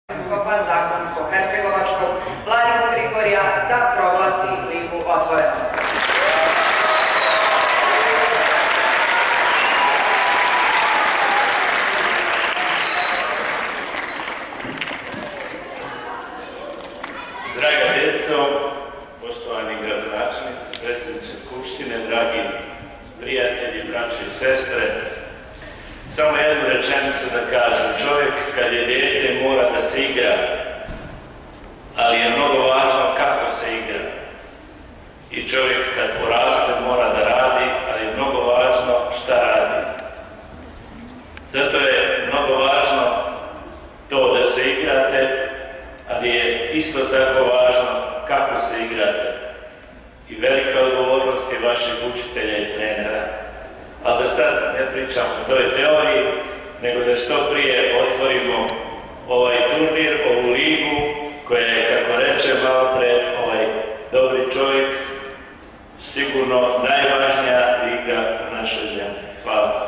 Episkopa Zakonsko-hercegovačkog Vladimir Grigorija da proglasi ligu otvorenom. Draga djeco, poštovani gradonačelnici, predsjedniče Skupštine, dragi prijatelji, braće i sestre, samo jednu rečenicu da kažem. Čovjek kad je dijete mora da se igra, ali je mnogo važno kako se igra. I čovjek kad poraste mora da radi, ali je mnogo važno šta radi. Zato je mnogo važno to da se igrate, ali je isto tako važno kako se igrate. I velika odgovornost je vaših učitelja i trenera. Ali da sad ne pričam o toj teoriji, nego da što prije otvorimo ovaj turnir, ovu ligu, koja je, kako reče malo pre ovaj dobri čovjek, sigurno najvažnija liga u našoj zemlji. Hvala.